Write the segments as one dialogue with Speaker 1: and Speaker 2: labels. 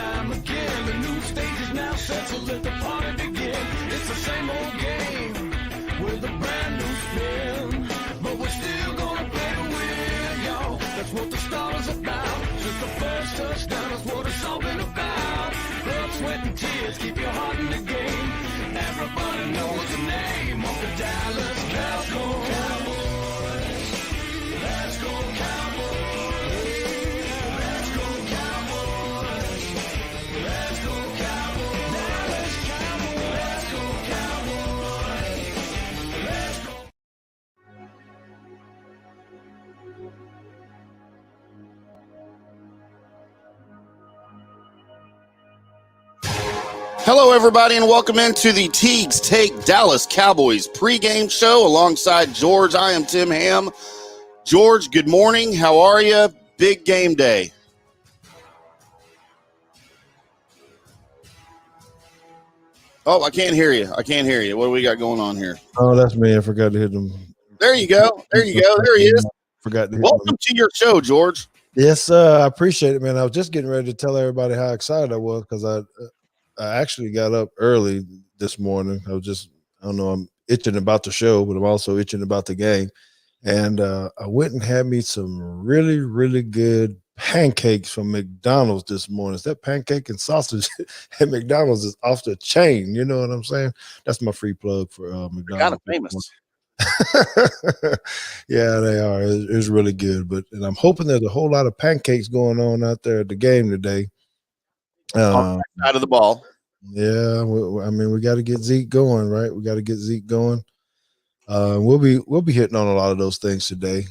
Speaker 1: time again. The new stage is now set, so let the party begin. It's the same old game with a brand new spin, but we're still gonna play to win, y'all. That's what the start is about. Just the first touchdown, that's what it's all been about. Blood, sweat, and tears, keep your heart in the game. Everybody knows the name of the Dallas Cowboys. Let's go Cowboys. Let's go Cowboys. Let's go Cowboys. Dallas Cowboys. Let's go Cowboys. Let's go.
Speaker 2: Hello, everybody, and welcome into the Teague's Take Dallas Cowboys pregame show alongside George. I am Tim Ham. George, good morning. How are you? Big game day. Oh, I can't hear you. What do we got going on here?
Speaker 3: Oh, that's me. I forgot to hit them.
Speaker 2: There you go. There he is.
Speaker 3: Forgot to hit
Speaker 2: Welcome
Speaker 3: them.
Speaker 2: to your show, George.
Speaker 3: Yes, I appreciate it, man. I was just getting ready to tell everybody how excited I was because I actually got up early this morning. I don't know, I'm itching about the show, but I'm also itching about the game. And I went and had me some really, really good pancakes from McDonald's this morning. That pancake and sausage at McDonald's is off the chain. You know what I'm saying? That's my free plug for McDonald's.
Speaker 2: Kind of famous.
Speaker 3: Yeah, they are. It's really good. And I'm hoping there's a whole lot of pancakes going on out there at the game today.
Speaker 2: On the side of the ball.
Speaker 3: Yeah, we got to get Zeke going, right? We got to get Zeke going. We'll be hitting on a lot of those things today.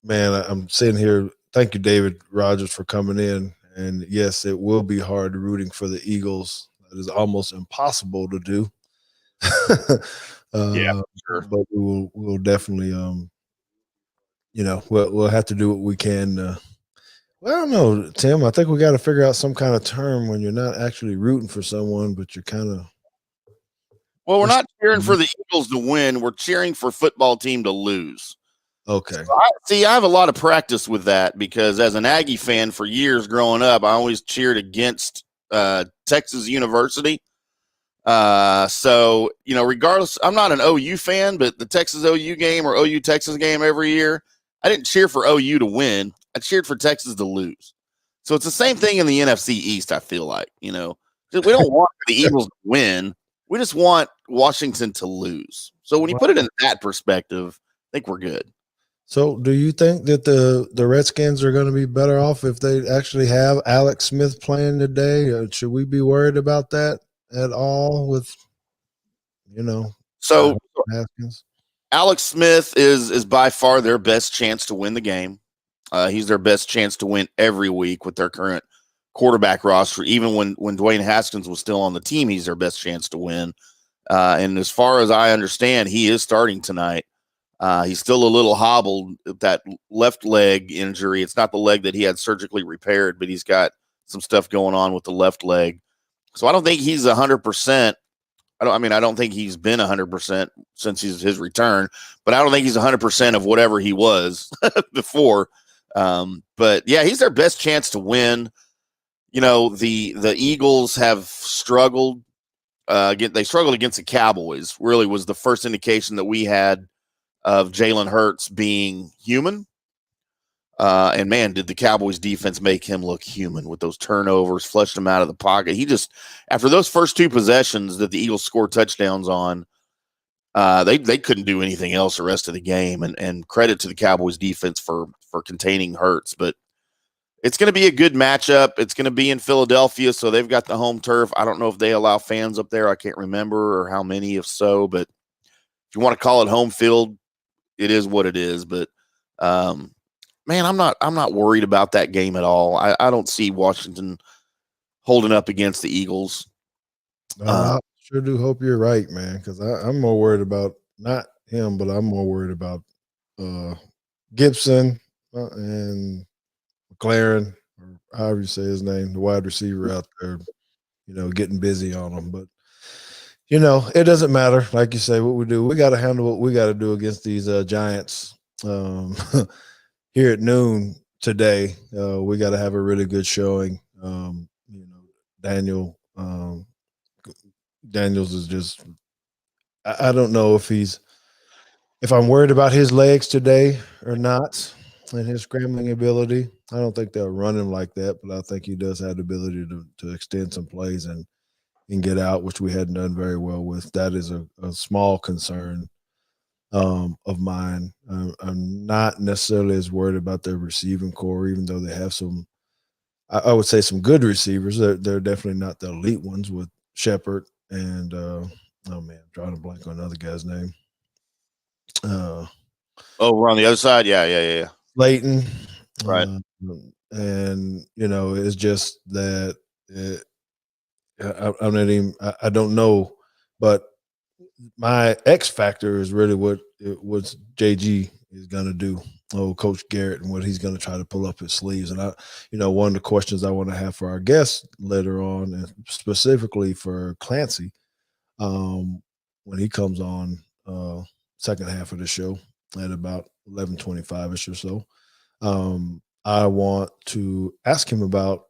Speaker 3: I'm sitting here. Thank you, David Rogers, for coming in. And yes, it will be hard rooting for the Eagles. It is almost impossible to do.
Speaker 2: Yeah, sure.
Speaker 3: But we'll definitely, we'll have to do what we can. Well, I don't know, Tim. I think we got to figure out some kind of term when you're not actually rooting for someone, but you're kind of.
Speaker 2: Well, we're not cheering for the Eagles to win. We're cheering for football team to lose.
Speaker 3: Okay.
Speaker 2: So I have a lot of practice with that because as an Aggie fan for years growing up, I always cheered against Texas University. So, regardless, I'm not an OU fan, but the Texas OU game or OU Texas game every year, I didn't cheer for OU to win. I cheered for Texas to lose. So it's the same thing in the NFC East, I feel like. We don't want the Eagles to win. We just want Washington to lose. So when you put it in that perspective, I think we're good.
Speaker 3: So do you think that the Redskins are going to be better off if they actually have Alex Smith playing today? Or should we be worried about that at all with,
Speaker 2: So
Speaker 3: Haskins?
Speaker 2: Alex Smith is by far their best chance to win the game. He's their best chance to win every week with their current quarterback roster. Even when Dwayne Haskins was still on the team, he's their best chance to win. And as far as I understand, he is starting tonight. He's still a little hobbled with that left leg injury. It's not the leg that he had surgically repaired, but he's got some stuff going on with the left leg. So I don't think he's 100%. I don't think he's been 100% since his return, but I don't think he's 100% of whatever he was before. But yeah, he's their best chance to win. The Eagles have struggled. They struggled against the Cowboys. Really was the first indication that we had of Jalen Hurts being human. And man, did the Cowboys defense make him look human with those turnovers, flushed him out of the pocket. He just, after those first two possessions that the Eagles scored touchdowns on, they couldn't do anything else the rest of the game. And credit to the Cowboys defense for containing Hurts. But it's going to be a good matchup. It's going to be in Philadelphia, so they've got the home turf. I don't know if they allow fans up there. I can't remember or how many, if so. But if you want to call it home field, it is what it is. But man, I'm not worried about that game at all. I don't see Washington holding up against the Eagles.
Speaker 3: I sure do hope you're right, man, because I'm more worried about not him, but I'm more worried about Gibson and McLaren, or however you say his name, the wide receiver out there, getting busy on them. But, it doesn't matter. Like you say, what we do, we got to handle what we got to do against these Giants here at noon today. We got to have a really good showing. Daniels is just I don't know if I'm worried about his legs today or not and his scrambling ability. I don't think they'll run him like that, but I think he does have the ability to extend some plays and get out, which we hadn't done very well with. That is a small concern of mine. I'm not necessarily as worried about their receiving core, even though they have some, I would say, some good receivers. They're definitely not the elite ones with Shepard and I'm drawing a blank on another guy's name.
Speaker 2: We're on the other side. Yeah.
Speaker 3: Leighton,
Speaker 2: Right.
Speaker 3: And it's just that I'm not even. I don't know, but my X factor is really what JG is going to do. Coach Garrett, and what he's going to try to pull up his sleeves. And one of the questions I want to have for our guests later on, and specifically for Clancy, when he comes on second half of the show at about 11:25ish or so, I want to ask him about,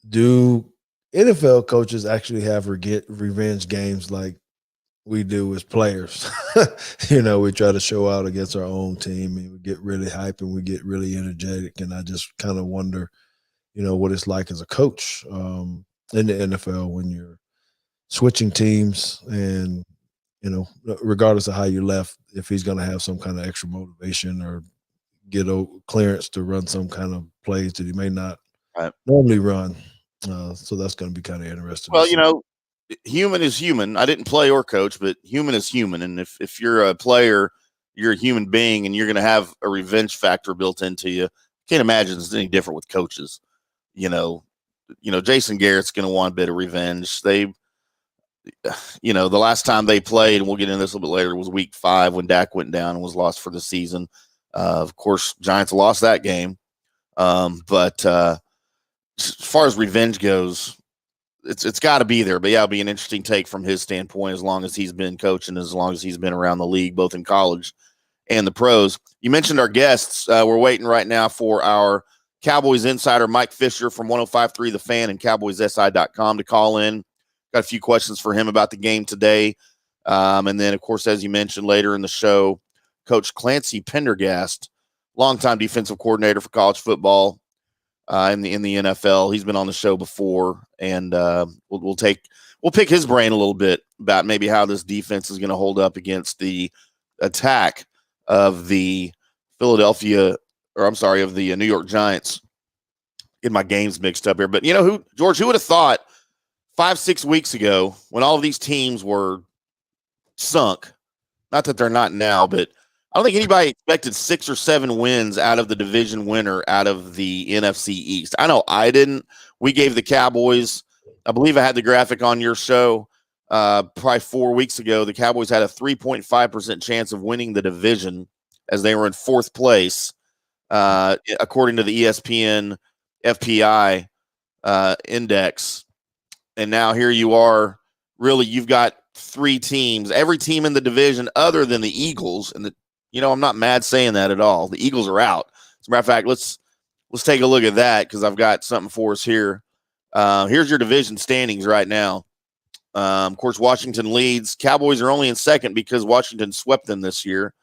Speaker 3: do NFL coaches actually have revenge games like we do as players? We try to show out against our own team and we get really hype and we get really energetic. And I just kind of wonder, what it's like as a coach in the NFL when you're switching teams and, regardless of how you left, if he's going to have some kind of extra motivation or get a clearance to run some kind of plays that he may not normally run. So that's going to be kind of interesting.
Speaker 2: Well, human is human. I didn't play or coach, but human is human. And if you're a player, you're a human being, and you're going to have a revenge factor built into you. Can't imagine it's any different with coaches. Jason Garrett's going to want a bit of revenge. The last time they played, and we'll get into this a little bit later, was week 5 when Dak went down and was lost for the season. Of course, Giants lost that game. But as far as revenge goes, it's got to be there. But yeah, it'll be an interesting take from his standpoint, as long as he's been coaching, as long as he's been around the league, both in college and the pros. You mentioned our guests. We're waiting right now for our Cowboys insider, Mike Fisher from 105.3 The Fan and CowboysSI.com to call in. Got a few questions for him about the game today. And then, of course, as you mentioned later in the show, Coach Clancy Pendergast, longtime defensive coordinator for college football in the NFL. He's been on the show before, and we'll pick his brain a little bit about maybe how this defense is going to hold up against the attack of the of the New York Giants. Get my games mixed up here. But George, who would have thought 5-6 weeks ago, when all of these teams were sunk, not that they're not now, but I don't think anybody expected 6 or 7 wins out of the division winner out of the NFC East. I know I didn't. We gave the Cowboys, I believe I had the graphic on your show probably 4 weeks ago. The Cowboys had a 3.5% chance of winning the division as they were in 4th place, according to the ESPN FPI index. And now here you are. Really, you've got 3 teams, every team in the division other than the Eagles. And I'm not mad saying that at all. The Eagles are out. As a matter of fact, let's take a look at that, because I've got something for us here. Here's your division standings right now. Of course, Washington leads. Cowboys are only in 2nd because Washington swept them this year.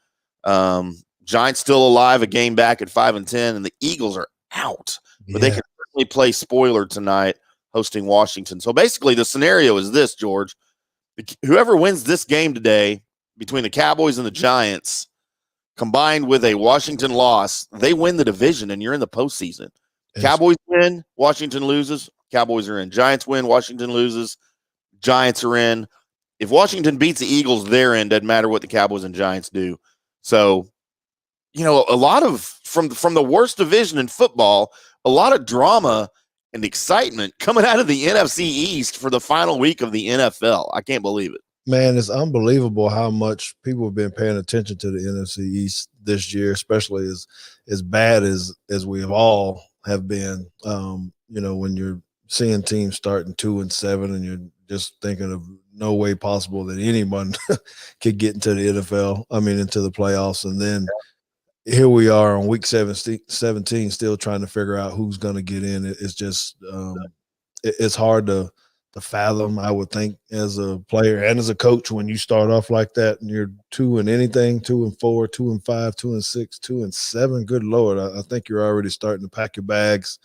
Speaker 2: Giants still alive, a game back at 5-10, and the Eagles are out. But they can certainly play spoiler tonight, hosting Washington. So basically, the scenario is this, George. Whoever wins this game today between the Cowboys and the Giants, combined with a Washington loss, they win the division, and you're in the postseason. Cowboys win, Washington loses. Cowboys are in. Giants win, Washington loses. Giants are in. If Washington beats the Eagles, they're in. Doesn't matter what the Cowboys and Giants do. So, a lot of from the worst division in football, a lot of drama and excitement coming out of the NFC East for the final week of the NFL. I can't believe it.
Speaker 3: Man, it's unbelievable how much people have been paying attention to the NFC East this year, especially as bad as we have all have been. When you're seeing teams starting 2-7 and you're just thinking of no way possible that anyone could get into the NFL, into the playoffs. And then, here we are on week 17, still trying to figure out who's going to get in. It's just it's hard to fathom, I would think, as a player and as a coach, when you start off like that and you're 2 and anything, 2 and 4, 2 and 5, 2 and 6, 2 and 7. Good Lord, I think you're already starting to pack your bags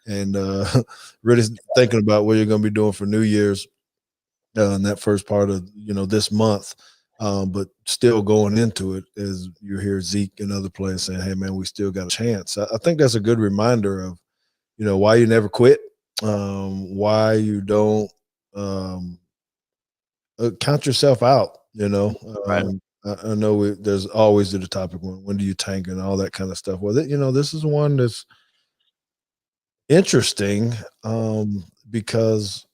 Speaker 3: and really thinking about what you're going to be doing for New Year's in that first part of this month. But still going into it, as you hear Zeke and other players saying, "Hey, man, we still got a chance." I think that's a good reminder of why you never quit, why you don't count yourself out.
Speaker 2: Right.
Speaker 3: I know there's always the topic when do you tank and all that kind of stuff. Well, this is one that's interesting because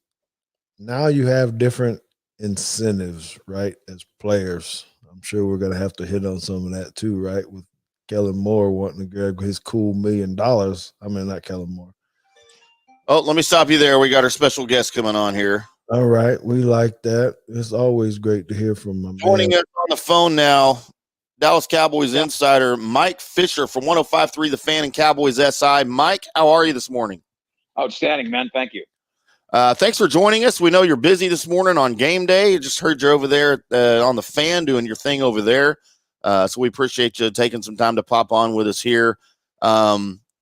Speaker 3: now you have different incentives, right? As players, I'm sure we're going to have to hit on some of that too, right? With Kellen Moore wanting to grab his cool $1 million. I mean, not Kellen Moore.
Speaker 2: Oh, let me stop you there. We got our special guest coming on here.
Speaker 3: All right. We like that. It's always great to hear from my
Speaker 2: Joining us on the phone now, Dallas Cowboys insider Mike Fisher from 105.3 The Fan and Cowboys SI. Mike, how are you this morning?
Speaker 4: Outstanding, man. Thank you.
Speaker 2: Thanks for joining us. We know you're busy this morning on game day. Just heard you're over there on the Fan doing your thing over there. So we appreciate you taking some time to pop on with us here.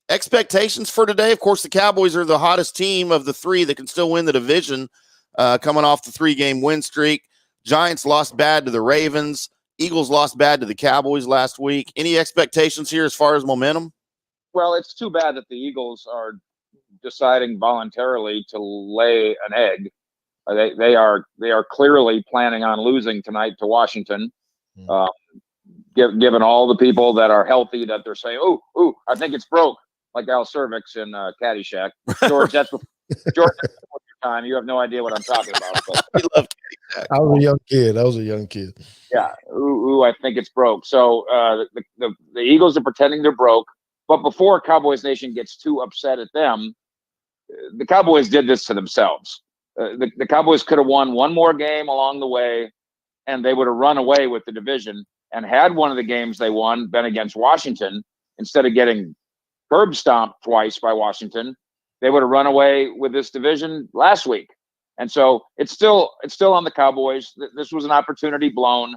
Speaker 2: Expectations for today. Of course, the Cowboys are the hottest team of the three that can still win the division, coming off the 3-game win streak. Giants lost bad to the Ravens. Eagles lost bad to the Cowboys last week. Any expectations here as far as momentum?
Speaker 4: Well, it's too bad that the Eagles are deciding voluntarily to lay an egg. They are clearly planning on losing tonight to Washington. Given all the people that are healthy that they're saying, "Oh, I think it's broke," like Al Cervix in Caddyshack. George, that's before your time. You have no idea what I'm talking about. But.
Speaker 2: We love Caddyshack.
Speaker 3: I was a young kid.
Speaker 4: Yeah. I think it's broke. So the Eagles are pretending they're broke. But before Cowboys Nation gets too upset at them, the Cowboys did this to themselves. The Cowboys could have won one more game along the way, and they would have run away with the division. And had one of the games they won been against Washington, instead of getting curb stomped twice by Washington, they would have run away with this division last week. And so it's still on the Cowboys. This was an opportunity blown.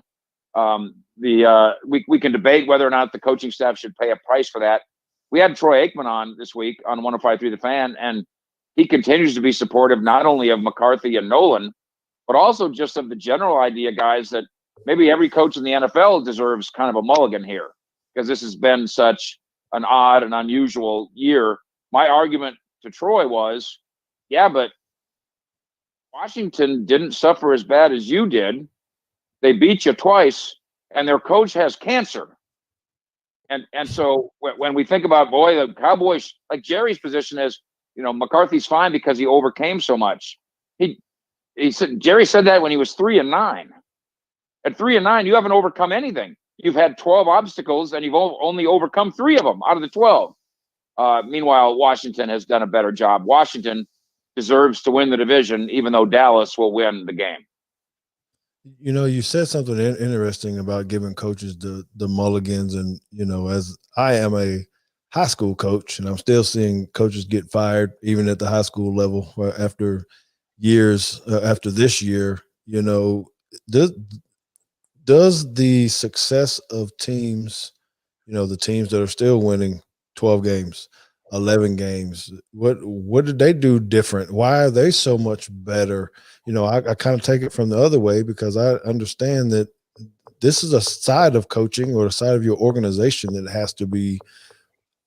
Speaker 4: We can debate whether or not the coaching staff should pay a price for that. We had Troy Aikman on this week on 105.3 The Fan, and he continues to be supportive not only of McCarthy and Nolan, but also just of the general idea, guys, that maybe every coach in the NFL deserves kind of a mulligan here, because this has been such an odd and unusual year. My argument to Troy was, yeah, but Washington didn't suffer as bad as you did. They beat you twice, and their coach has cancer. And so when we think about, boy, the Cowboys, like Jerry's position is, McCarthy's fine because he overcame so much. Jerry said that when he was 3-9. At 3-9, you haven't overcome anything. You've had 12 obstacles, and you've only overcome 3 of them out of the 12. Meanwhile, Washington has done a better job. Washington deserves to win the division, even though Dallas will win the game.
Speaker 3: You said something interesting about giving coaches the mulligans, and as I am a high school coach, and I'm still seeing coaches get fired even at the high school level after years after this year. Does the success of teams, the teams that are still winning 12 games, 11 games, what did they do different? Why are they so much better? I kind of take it from the other way, because I understand that this is a side of coaching or a side of your organization that has to be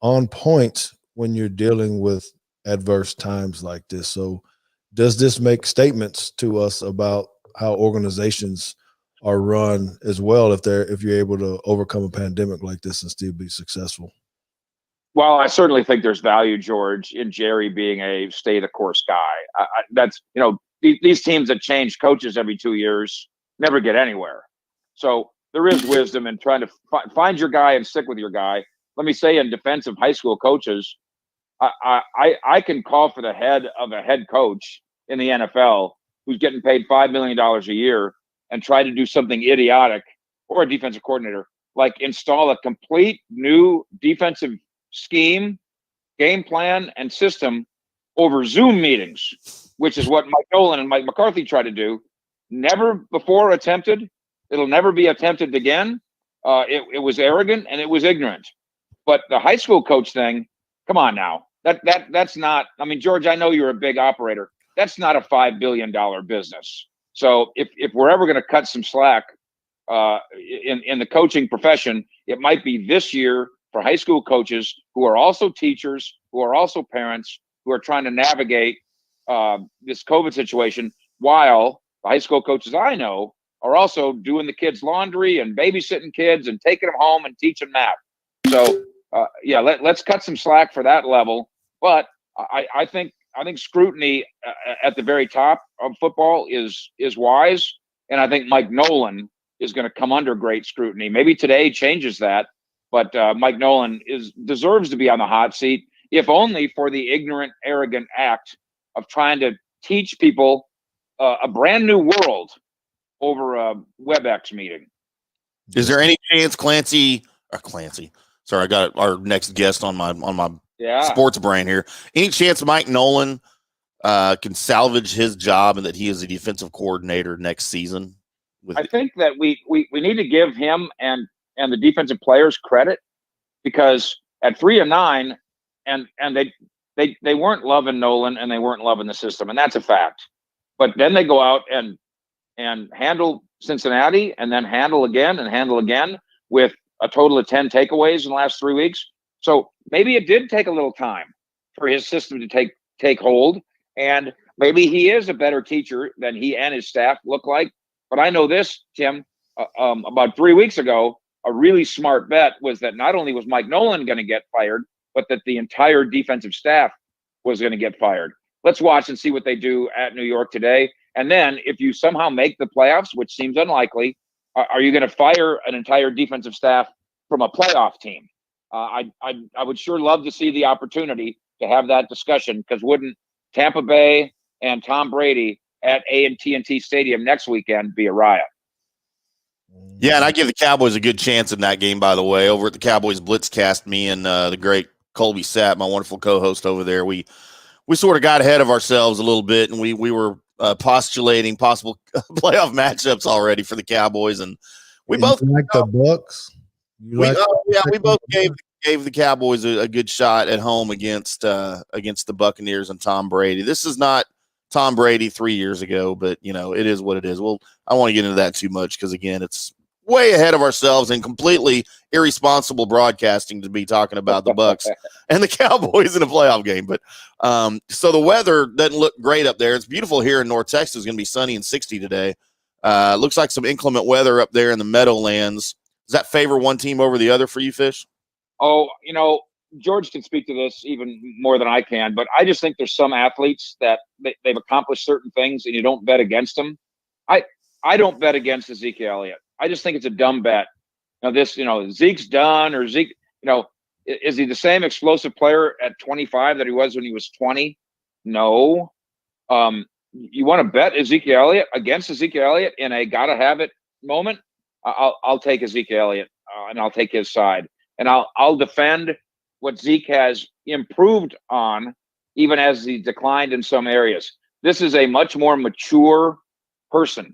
Speaker 3: on point when you're dealing with adverse times like this. So does this make statements to us about how organizations are run as well, if you're able to overcome a pandemic like this and still be successful?
Speaker 4: Well, I certainly think there's value, George, in Jerry being a stay the course guy. That's these teams that change coaches every 2 years never get anywhere. So there is wisdom in trying to find your guy and stick with your guy. Let me say, in defense of high school coaches, I can call for the head of a head coach in the NFL who's getting paid $5 million a year and try to do something idiotic, or a defensive coordinator like install a complete new defensive scheme, game plan, and system over Zoom meetings, which is what Mike Nolan and Mike McCarthy tried to do. Never before attempted. It'll never be attempted again. It was arrogant and it was ignorant. But the high school coach thing, come on now. That's not, I mean, George, I know you're a big operator. That's not a $5 billion business. So if we're ever going to cut some slack in the coaching profession, it might be this year for high school coaches who are also teachers, who are also parents, who are trying to navigate this COVID situation, while the high school coaches I know are also doing the kids' laundry and babysitting kids and taking them home and teaching math. So let's cut some slack for that level. But I think scrutiny at the very top of football is wise, and I think Mike Nolan is going to come under great scrutiny. Maybe today changes that, but Mike Nolan deserves to be on the hot seat, if only for the ignorant, arrogant act of trying to teach people a brand new world over a WebEx meeting.
Speaker 2: Is there any chance Clancy? Sorry, I got our next guest on my sports brain here. Any chance Mike Nolan can salvage his job and that he is a defensive coordinator next season?
Speaker 4: I think that we need to give him and the defensive players credit, because at 3-9, and they weren't loving Nolan and they weren't loving the system, and that's a fact. But then they go out and handle Cincinnati, and then handle again with a total of 10 takeaways in the last 3 weeks. So maybe it did take a little time for his system to take hold, and maybe he is a better teacher than he and his staff look like. But I know this, Tim, about 3 weeks ago, a really smart bet was that not only was Mike Nolan going to get fired, but that the entire defensive staff was going to get fired. Let's watch and see what they do at New York today. And then if you somehow make the playoffs, which seems unlikely, are you going to fire an entire defensive staff from a playoff team? I would sure love to see the opportunity to have that discussion, because wouldn't Tampa Bay and Tom Brady at AT&T Stadium next weekend be a riot?
Speaker 2: Yeah, and I give the Cowboys a good chance in that game, by the way. Over at the Cowboys Blitzcast, me and the great Colby Sapp, my wonderful co-host over there, we sort of got ahead of ourselves a little bit, and we were postulating possible playoff matchups already for the Cowboys, and we both
Speaker 3: like the Bucks.
Speaker 2: We both gave the Cowboys a good shot at home against the Buccaneers and Tom Brady. This is not Tom Brady 3 years ago, but it is what it is. Well, I don't want to get into that too much, because again, it's way ahead of ourselves and completely irresponsible broadcasting to be talking about the Bucks and the Cowboys in a playoff game. But so the weather doesn't look great up there. It's beautiful here in North Texas. It's going to be sunny and 60 today. Looks like some inclement weather up there in the Meadowlands. Does that favor one team over the other for you, Fish?
Speaker 4: Oh, George can speak to this even more than I can, but I just think there's some athletes that they've accomplished certain things and you don't bet against them. I don't bet against Ezekiel Elliott. I just think it's a dumb bet. Zeke's done, or Zeke, is he the same explosive player at 25 that he was when he was 20? No. You want to bet Ezekiel Elliott against Ezekiel Elliott in a gotta have it moment? I'll take Ezekiel Elliott and I'll take his side, and I'll defend what Zeke has improved on, even as he declined in some areas. This is a much more mature person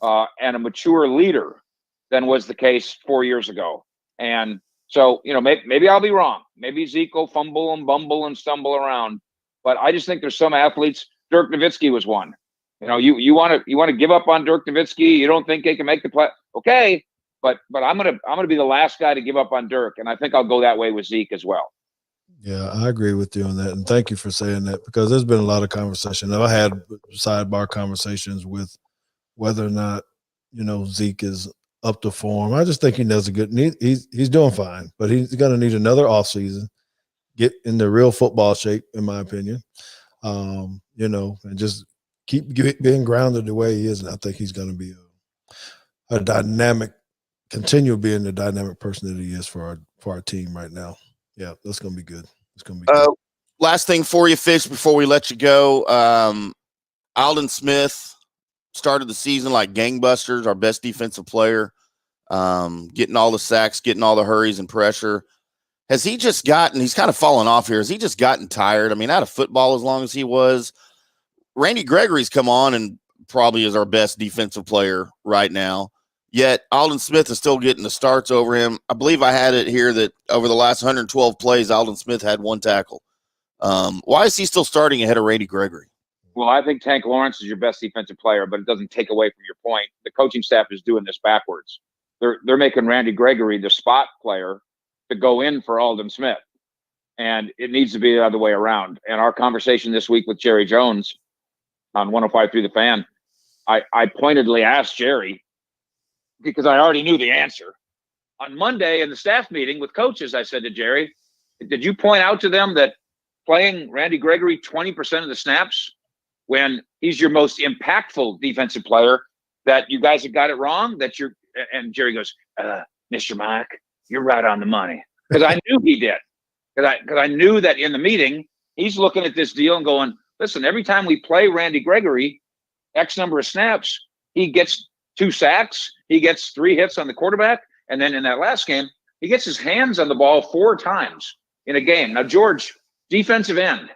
Speaker 4: and a mature leader than was the case 4 years ago. And so, maybe I'll be wrong. Maybe Zeke will fumble and bumble and stumble around, but I just think there's some athletes. Dirk Nowitzki was one. You want to give up on Dirk Nowitzki. You don't think they can make the play. Okay. But I'm gonna be the last guy to give up on Dirk, and I think I'll go that way with Zeke as well.
Speaker 3: Yeah, I agree with you on that, and thank you for saying that, because there's been a lot of conversation. I had sidebar conversations with whether or not Zeke is up to form. I just think he does a good. He's doing fine, but he's going to need another offseason, get into real football shape, in my opinion. And just keep being grounded the way he is, and I think he's going to be a dynamic. Continue being the dynamic person that he is for our team right now. Yeah, that's going to be good. It's going to be good.
Speaker 2: Last thing for you, Fish, before we let you go. Aldon Smith started the season like gangbusters, our best defensive player. getting all the sacks, getting all the hurries and pressure. Has he just gotten – he's kind of fallen off here. Has he just gotten tired? I mean, out of football as long as he was. Randy Gregory's come on and probably is our best defensive player right now. Yet Aldon Smith is still getting the starts over him. I believe I had it here that over the last 112 plays, Aldon Smith had 1 tackle. Why is he still starting ahead of Randy Gregory?
Speaker 4: Well, I think Tank Lawrence is your best defensive player, but it doesn't take away from your point. The coaching staff is doing this backwards. They're making Randy Gregory the spot player to go in for Aldon Smith. And it needs to be the other way around. And our conversation this week with Jerry Jones on 105.3 The Fan, I pointedly asked Jerry, because I already knew the answer. On Monday in the staff meeting with coaches, I said to Jerry, did you point out to them that playing Randy Gregory 20% of the snaps when he's your most impactful defensive player, that you guys have got it wrong? And Jerry goes, Mr. Mike, you're right on the money. Because I knew he did. Because I knew that in the meeting, he's looking at this deal and going, listen, every time we play Randy Gregory, X number of snaps, he gets 2 sacks, he gets 3 hits on the quarterback, and then in that last game, he gets his hands on the ball 4 times in a game. Now, George, defensive end.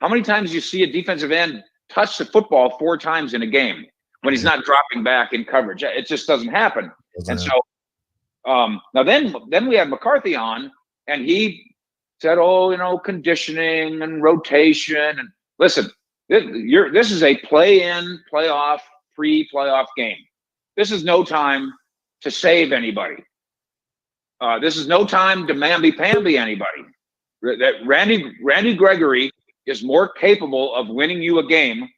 Speaker 4: How many times do you see a defensive end touch the football 4 times in a game when he's not dropping back in coverage? It just doesn't happen. So now then we had McCarthy on, and he said, conditioning and rotation. And listen, this is a play-in, playoff, pre-playoff game. This is no time to save anybody. This is no time to mamby-pamby anybody. That Randy Gregory is more capable of winning you a game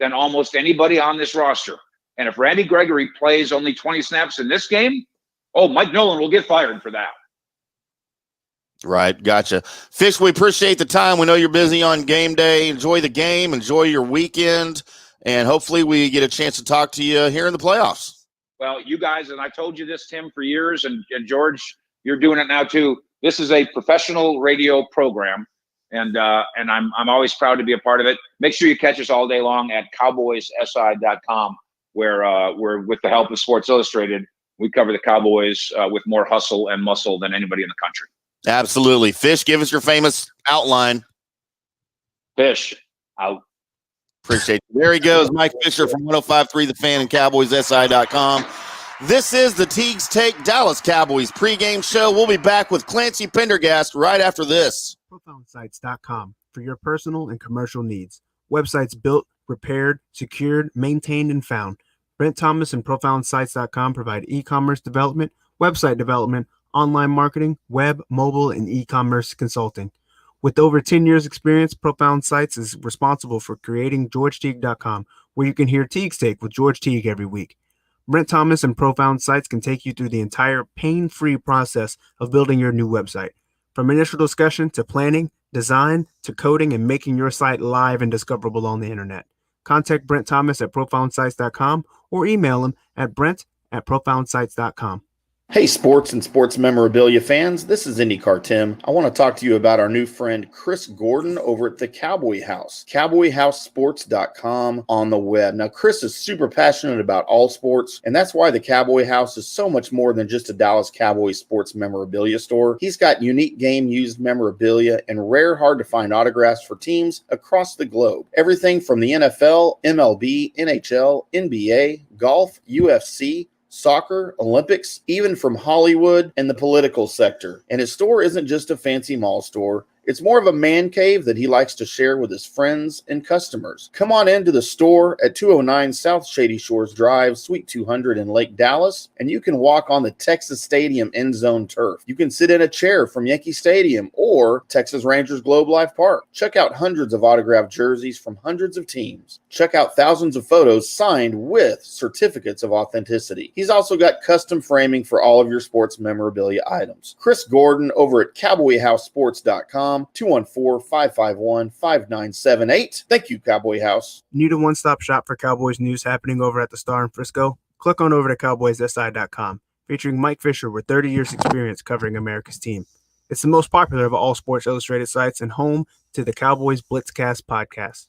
Speaker 4: than almost anybody on this roster. And if Randy Gregory plays only 20 snaps in this game, Mike Nolan will get fired for that.
Speaker 2: Right. Gotcha. Fish, we appreciate the time. We know you're busy on game day. Enjoy the game. Enjoy your weekend. And hopefully we get a chance to talk to you here in the playoffs.
Speaker 4: Well, you guys, and I told you this, Tim, for years, and George, you're doing it now too. This is a professional radio program, and I'm always proud to be a part of it. Make sure you catch us all day long at cowboyssi.com, where we're, with the help of Sports Illustrated, we cover the Cowboys with more hustle and muscle than anybody in the country.
Speaker 2: Absolutely. Fish, give us your famous outline.
Speaker 4: Fish, out.
Speaker 2: Appreciate it. There he goes, Mike Fisher from 105.3 The Fan and CowboysSI.com. This is the Teague's Take Dallas Cowboys pregame show. We'll be back with Clancy Pendergast right after this.
Speaker 5: ProfoundSites.com for your personal and commercial needs. Websites built, repaired, secured, maintained, and found. Brent Thomas and ProfoundSites.com provide e-commerce development, website development, online marketing, web, mobile, and e-commerce consulting. With over 10 years experience, Profound Sites is responsible for creating GeorgeTeague.com, where you can hear Teague's Take with George Teague every week. Brent Thomas and Profound Sites can take you through the entire pain-free process of building your new website. From initial discussion to planning, design, to coding, and making your site live and discoverable on the internet. Contact Brent Thomas at ProfoundSites.com or email him at brent@ProfoundSites.com.
Speaker 2: Hey, sports and sports memorabilia fans, this is IndyCar Tim. I want to talk to you about our new friend Chris Gordon over at the Cowboy House, cowboyhousesports.com on the web. Now, Chris is super passionate about all sports, and that's why the Cowboy House is so much more than just a Dallas Cowboys sports memorabilia store. He's got unique game-used memorabilia and rare, hard-to-find autographs for teams across the globe. Everything from the NFL, MLB, NHL, NBA, golf, UFC, soccer, Olympics, even from Hollywood and the political sector. And his store isn't just a fancy mall store. It's more of a man cave that he likes to share with his friends and customers. Come on into the store at 209 South Shady Shores Drive, Suite 200 in Lake Dallas, and you can walk on the Texas Stadium end zone turf. You can sit in a chair from Yankee Stadium or Texas Rangers Globe Life Park. Check out hundreds of autographed jerseys from hundreds of teams. Check out thousands of photos signed with certificates of authenticity. He's also got custom framing for all of your sports memorabilia items. Chris Gordon over at cowboyhousesports.com. 214-551-5978. Thank you, Cowboy House.
Speaker 5: Need a one-stop shop for Cowboys news happening over at the Star in Frisco? Click on over to cowboyssi.com, featuring Mike Fisher with 30 years experience covering America's team. It's the most popular of all Sports Illustrated sites and home to the Cowboys Blitzcast podcast.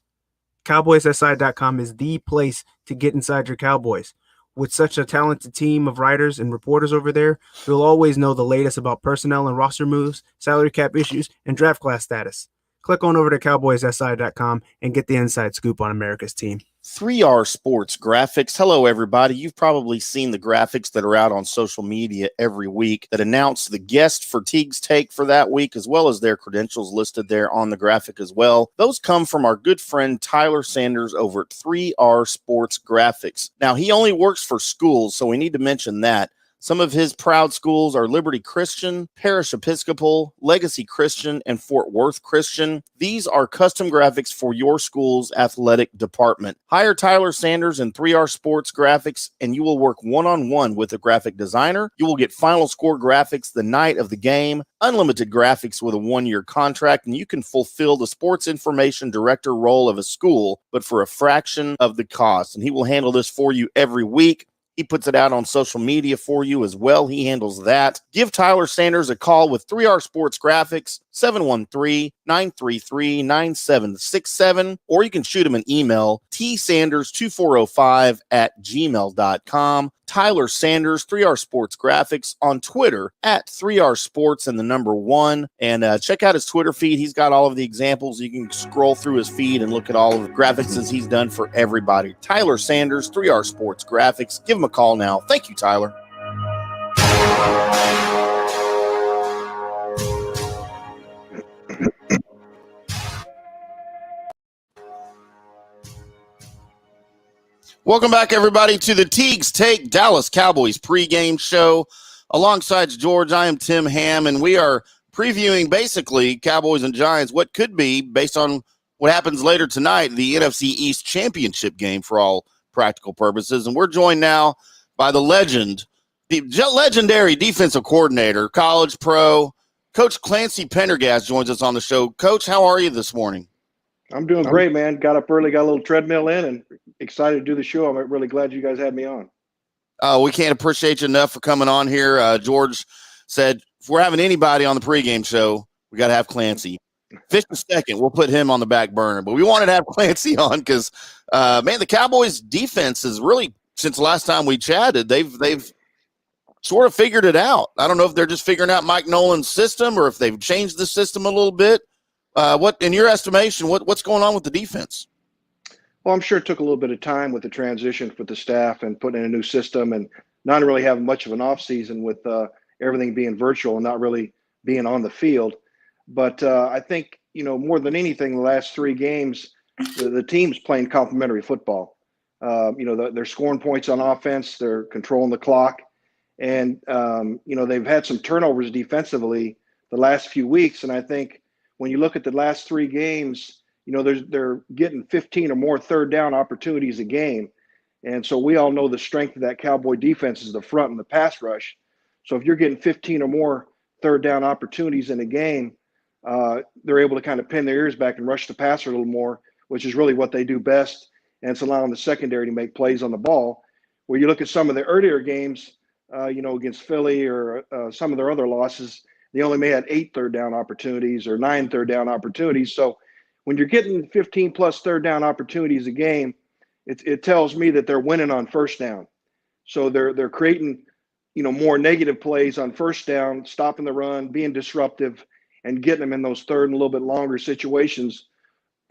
Speaker 5: Cowboyssi.com is the place to get inside your Cowboys. With such a talented team of writers and reporters over there, you'll always know the latest about personnel and roster moves, salary cap issues, and draft class status. Click on over to cowboyssi.com and get the inside scoop on America's team.
Speaker 2: 3R Sports Graphics. Hello, everybody. You've probably seen the graphics that are out on social media every week that announce the guest for Teague's Take for that week, as well as their credentials listed there on the graphic as well. Those come from our good friend Tyler Sanders over at 3R Sports Graphics. Now, he only works for schools, so we need to mention that. Some of his proud schools are Liberty Christian, Parish Episcopal, Legacy Christian, and Fort Worth Christian. These are custom graphics for your school's athletic department. Hire Tyler Sanders and 3R Sports Graphics, and you will work one-on-one with a graphic designer. You will get final score graphics the night of the game, unlimited graphics with a 1-year contract, and you can fulfill the sports information director role of a school, but for a fraction of the cost. And he will handle this for you every week. He puts it out on social media for you as well. He handles that. Give Tyler Sanders a call with 3R Sports Graphics, 713-933-9767, or you can shoot him an email, tsanders2405@gmail.com. Tyler Sanders, 3R Sports Graphics, on Twitter at 3R Sports and the number 1. And check out his Twitter feed. He's got all of the examples. You can scroll through his feed and look at all of the graphics that he's done for everybody. Tyler Sanders, 3R Sports Graphics. Give him a call now. Thank you, Tyler. Welcome back, everybody, to the Teague's Take Dallas Cowboys pregame show. Alongside George, I am Tim Ham, and we are previewing basically Cowboys and Giants, what could be, based on what happens later tonight, the NFC East Championship game for all practical purposes. And we're joined now by the legendary defensive coordinator, college pro, Coach Clancy Pendergast joins us on the show. Coach, how are you this morning?
Speaker 6: I'm doing great, man. Got up early, got a little treadmill in, and excited to do the show. I'm really glad you guys had me on.
Speaker 2: We can't appreciate you enough for coming on here. George said, if we're having anybody on the pregame show, we got to have Clancy. Fisher second, we'll put him on the back burner. But we wanted to have Clancy on because, man, the Cowboys' defense is really, since the last time we chatted, they've sort of figured it out. I don't know if they're just figuring out Mike Nolan's system or if they've changed the system a little bit. What, in your estimation, what's going on with the defense?
Speaker 6: Well, I'm sure it took a little bit of time with the transition with the staff and putting in a new system and not really having much of an off season with everything being virtual and not really being on the field. But I think, more than anything, the last 3 games, the team's playing complementary football. They're scoring points on offense. They're controlling the clock. And, they've had some turnovers defensively the last few weeks. And I think when you look at the last 3 games, they're getting 15 or more third down opportunities a game. And so we all know the strength of that Cowboy defense is the front and the pass rush. So if you're getting 15 or more third down opportunities in a game, they're able to kind of pin their ears back and rush the passer a little more, which is really what they do best. And it's allowing the secondary to make plays on the ball. Where you look at some of the earlier games, against Philly or some of their other losses, they only may have 8 third down opportunities or 9 third down opportunities. So when you're getting 15 plus third down opportunities a game, it tells me that they're winning on first down. So they're creating, more negative plays on first down, stopping the run, being disruptive, and getting them in those third and a little bit longer situations,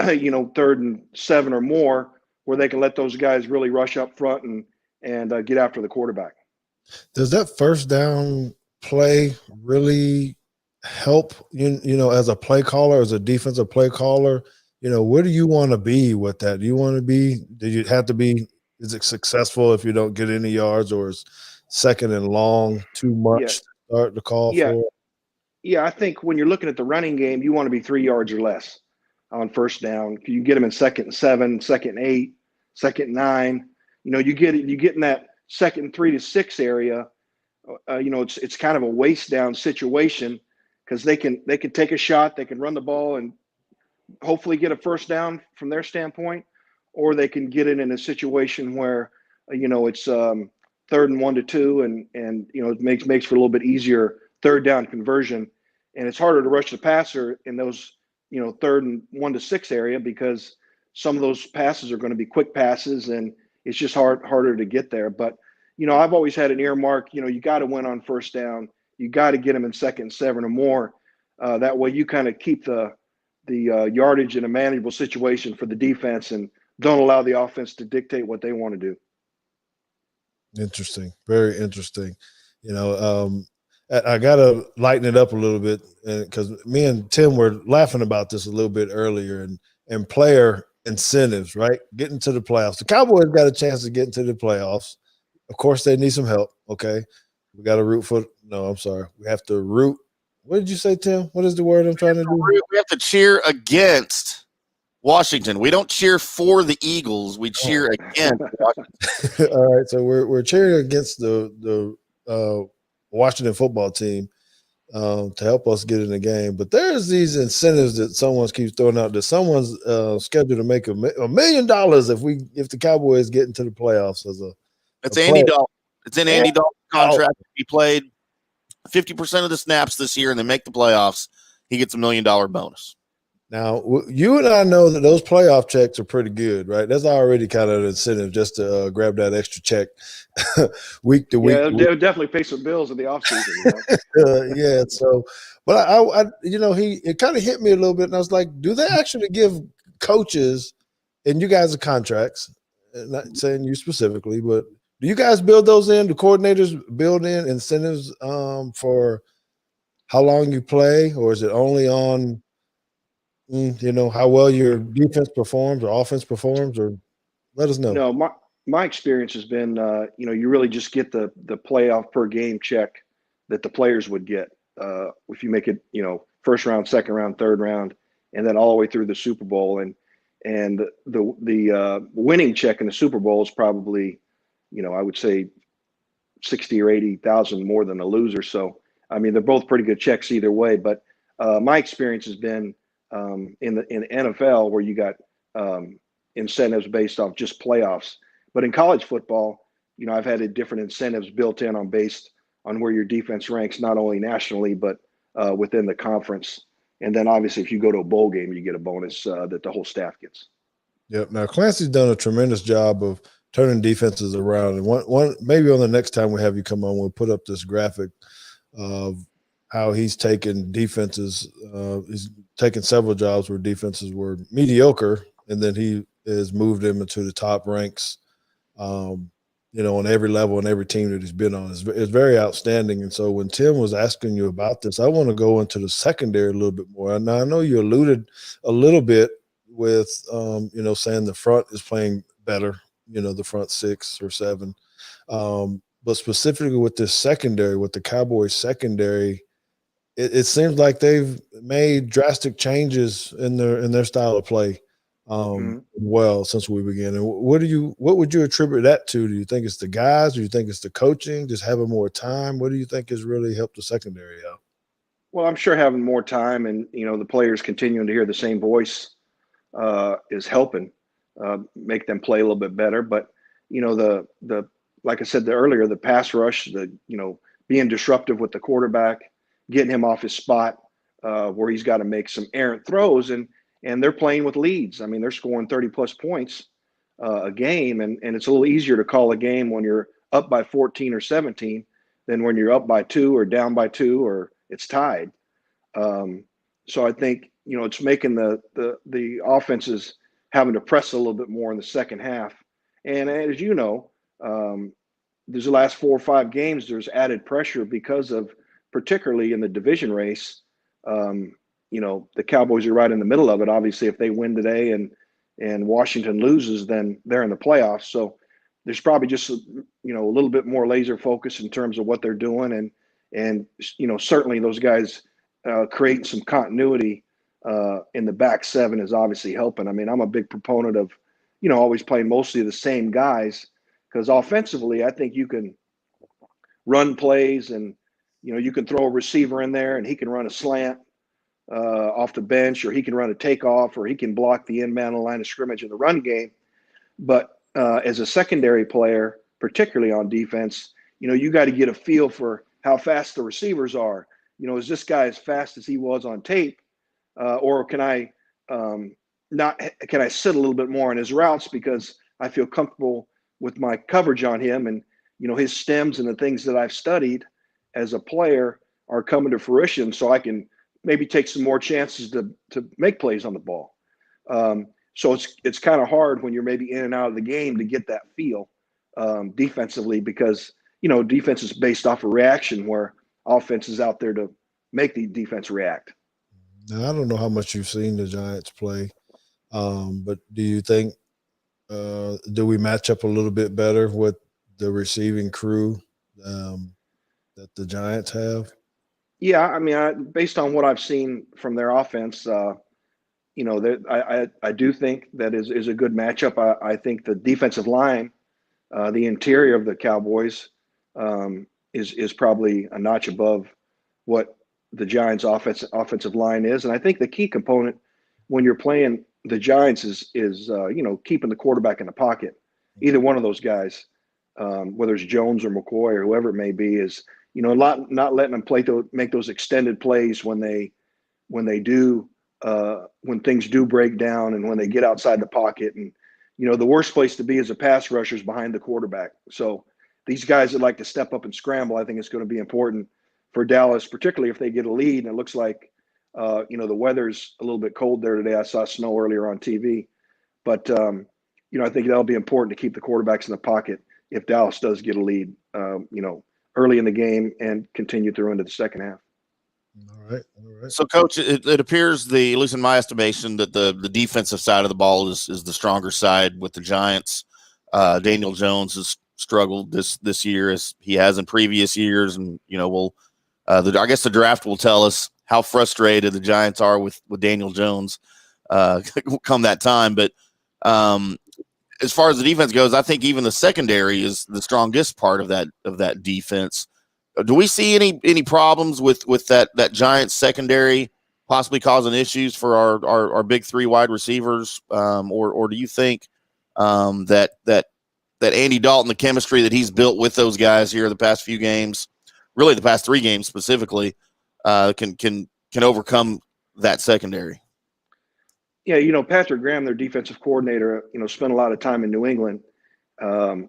Speaker 6: 3rd and 7 or more, where they can let those guys really rush up front and get after the quarterback.
Speaker 3: Does that first down play really help, as a play caller, as a defensive play caller? Where do you want to be with that? Do you have to be, is it successful if you don't get any yards, or is second and long too much to start the call for?
Speaker 6: Yeah, I think when you're looking at the running game, you want to be 3 yards or less on first down. You get them in 2nd and 7, 2nd and 8, 2nd and 9. You get in that 2nd and 3 to 6 area. It's kind of a waist down situation because they can take a shot, they can run the ball and hopefully get a first down from their standpoint, or they can get it in a situation where it's 3rd and 1 to 2 and it makes for a little bit easier third down conversion. And it's harder to rush the passer in those 3rd and 1 to 6 area because some of those passes are going to be quick passes and it's just harder to get there. But I've always had an earmark. You got to win on first down. You got to get them in 2nd and 7 or more. That way you kind of keep the yardage in a manageable situation for the defense and don't allow the offense to dictate what they want to do.
Speaker 3: Interesting. Very interesting. I got to lighten it up a little bit because me and Tim were laughing about this a little bit earlier and player incentives, right? Getting to the playoffs. The Cowboys got a chance to get into the playoffs. Of course, they need some help. Okay. We got to root for – no, I'm sorry. We have to root. What did you say, Tim? What is the word I'm trying to do?
Speaker 2: We have to cheer against Washington. We don't cheer for the Eagles. We cheer against Washington.
Speaker 3: All right. So we're cheering against the Washington football team to help us get in the game. But there's these incentives that someone keeps throwing out that someone's scheduled to make $1 million if the Cowboys get into the playoffs as a –
Speaker 2: It's Andy Dalton. It's in Andy Dalton's contract. He played 50% of the snaps this year and they make the playoffs. He gets $1 million bonus.
Speaker 3: Now, you and I know that those playoff checks are pretty good, right? That's already kind of an incentive just to grab that extra check week to week.
Speaker 6: Yeah, they'll definitely pay some bills in the offseason.
Speaker 3: Yeah. So, but it kind of hit me a little bit, and I was like, do they actually give coaches, and you guys are contracts, not saying you specifically, but do you guys build those in? Do coordinators build in incentives for how long you play, or is it only on how well your defense performs or offense performs? Or let us know.
Speaker 6: No, my experience has been, you really just get the playoff per game check that the players would get if you make it, first round, second round, third round, and then all the way through the Super Bowl. And the winning check in the Super Bowl is probably, I would say 60 or 80,000 more than a loser. So, I mean, they're both pretty good checks either way. But my experience has been in the NFL where you got incentives based off just playoffs. But in college football, I've had different incentives built in based on where your defense ranks, not only nationally, but within the conference. And then obviously if you go to a bowl game, you get a bonus that the whole staff gets.
Speaker 3: Yep. Now Clancy's done a tremendous job of turning defenses around. And one maybe on the next time we have you come on, we'll put up this graphic of how he's taken defenses. He's taken several jobs where defenses were mediocre, and then he has moved them into the top ranks, on every level and every team that he's been on. It's very outstanding. And so when Tim was asking you about this, I want to go into the secondary a little bit more. Now, I know you alluded a little bit with, saying the front is playing better, the front 6 or 7. But specifically with this secondary, with the Cowboys secondary, it seems like they've made drastic changes in their style of play well since we began. And what would you attribute that to? Do you think it's the guys? Do you think it's the coaching, just having more time? What do you think has really helped the secondary out?
Speaker 6: Well, I'm sure having more time and, the players continuing to hear the same voice is helping make them play a little bit better. But, the like I said earlier, the pass rush, being disruptive with the quarterback, getting him off his spot where he's got to make some errant throws. And they're playing with leads. I mean, they're scoring 30-plus points a game, and it's a little easier to call a game when you're up by 14 or 17 than when you're up by 2 or down by 2 or it's tied. So I think, it's making the offenses having to press a little bit more in the second half. And as you know, there's the last 4 or 5 games, there's added pressure because of, particularly in the division race, the Cowboys are right in the middle of it. Obviously, if they win today and Washington loses, then they're in the playoffs. So there's probably just a little bit more laser focus in terms of what they're doing, and certainly those guys creating some continuity in the back 7 is obviously helping. I mean, I'm a big proponent of always playing mostly the same guys, because offensively, I think you can run plays and you can throw a receiver in there and he can run a slant off the bench, or he can run a takeoff, or he can block the end man on the line of scrimmage in the run game. But as a secondary player, particularly on defense, you got to get a feel for how fast the receivers are. Is this guy as fast as he was on tape, or can I sit a little bit more on his routes because I feel comfortable with my coverage on him, and his stems and the things that I've studied as a player are coming to fruition, so I can maybe take some more chances to make plays on the ball. So it's kind of hard when you're maybe in and out of the game to get that feel defensively, because defense is based off of reaction, where offense is out there to make the defense react.
Speaker 3: Now, I don't know how much you've seen the Giants play, but do you think do we match up a little bit better with the receiving crew that the Giants have?
Speaker 6: Yeah, I mean, based on what I've seen from their offense, I do think that is a good matchup. I think the defensive line, the interior of the Cowboys, is probably a notch above what the Giants' offensive line is. And I think the key component when you're playing the Giants is keeping the quarterback in the pocket. Either one of those guys, whether it's Jones or McCoy or whoever it may be, is not letting them make those extended plays when things do break down and when they get outside the pocket. And the worst place to be as a pass rusher is behind the quarterback. So these guys that like to step up and scramble, I think it's going to be important for Dallas, particularly if they get a lead. And it looks like the weather's a little bit cold there today. I saw snow earlier on TV, but I think that'll be important to keep the quarterbacks in the pocket if Dallas does get a lead, early in the game and continue through into the second half.
Speaker 3: All right.
Speaker 2: So, Coach, it appears, at least in my estimation, that the defensive side of the ball is the stronger side with the Giants. Daniel Jones has struggled this year as he has in previous years, and I guess the draft will tell us how frustrated the Giants are with Daniel Jones come that time. But as far as the defense goes, I think even the secondary is the strongest part of that defense. Do we see any problems with that Giants secondary possibly causing issues for our big three wide receivers, or do you think that Andy Dalton, the chemistry that he's built with those guys here the past few games, really the past 3 games specifically, can overcome that secondary?
Speaker 6: Yeah, Patrick Graham, their defensive coordinator, spent a lot of time in New England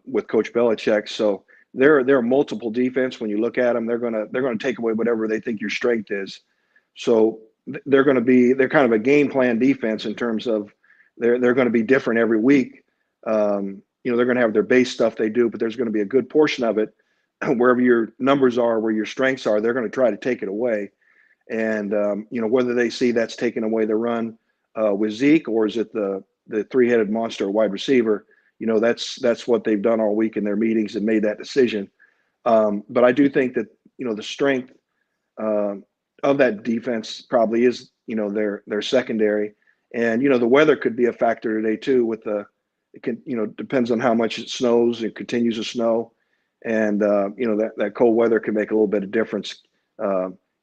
Speaker 6: with Coach Belichick. So they're a multiple defense. When you look at them, they're gonna take away whatever they think your strength is. So they're kind of a game plan defense in terms of they're going to be different every week. They're going to have their base stuff they do, but there's going to be a good portion of it wherever your numbers are, where your strengths are, they're going to try to take it away. And whether they see that's taking away the run with Zeke, or is it the 3-headed monster wide receiver, that's what they've done all week in their meetings and made that decision. But I do think that the strength of that defense probably is their secondary, and the weather could be a factor today too. Depends on how much it snows. It continues to snow, and that cold weather can make a little bit of difference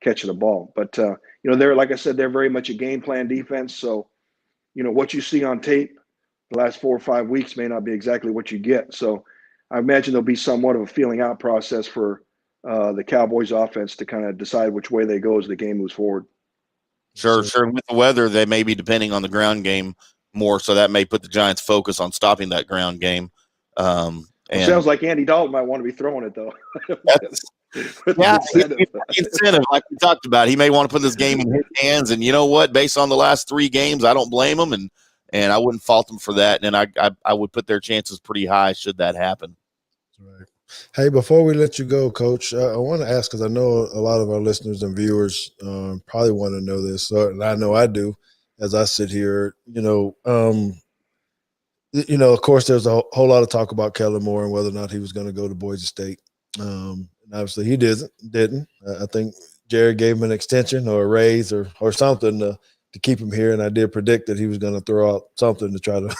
Speaker 6: catching the ball. But they're, like I said, they're very much a game plan defense. So what you see on tape the last 4 or 5 weeks may not be exactly what you get. So I imagine there'll be somewhat of a feeling out process for the Cowboys offense to kind of decide which way they go as the game moves forward.
Speaker 2: Sure. With the weather, they may be depending on the ground game more, so that may put the Giants' focus on stopping that ground game.
Speaker 6: It sounds like Andy Dalton might want to be throwing it, though.
Speaker 2: Incentive, like we talked about. He may want to put this game in his hands, and you know what? Based on the last 3 games, I don't blame him, and I wouldn't fault them for that. And I would put their chances pretty high should that happen.
Speaker 3: Right. Hey, before we let you go, Coach, I want to ask, because I know a lot of our listeners and viewers probably want to know this, and I know I do as I sit here. Of course, there's a whole lot of talk about Kellen Moore and whether or not he was going to go to Boise State. And obviously, he didn't. I think Jared gave him an extension or a raise or something to keep him here, and I did predict that he was going to throw out something to try to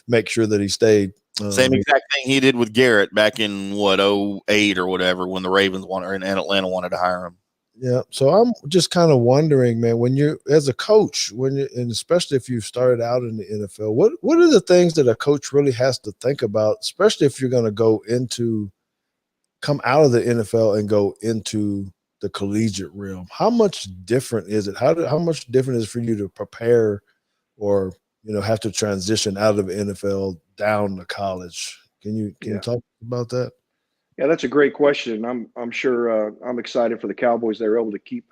Speaker 3: make sure that he stayed.
Speaker 2: Same exact thing he did with Garrett back in 2008 or whatever, when the Ravens and Atlanta wanted to hire him.
Speaker 3: Yeah, so I'm just kind of wondering, man, when you're as a coach, and especially if you've started out in the NFL, what are the things that a coach really has to think about, especially if you're going to come out of the NFL and go into the collegiate realm? How much different is it? How much different is it for you to prepare or have to transition out of the NFL down to college? Can you talk about that?
Speaker 6: Yeah, that's a great question. I'm sure I'm excited for the Cowboys. They were able to keep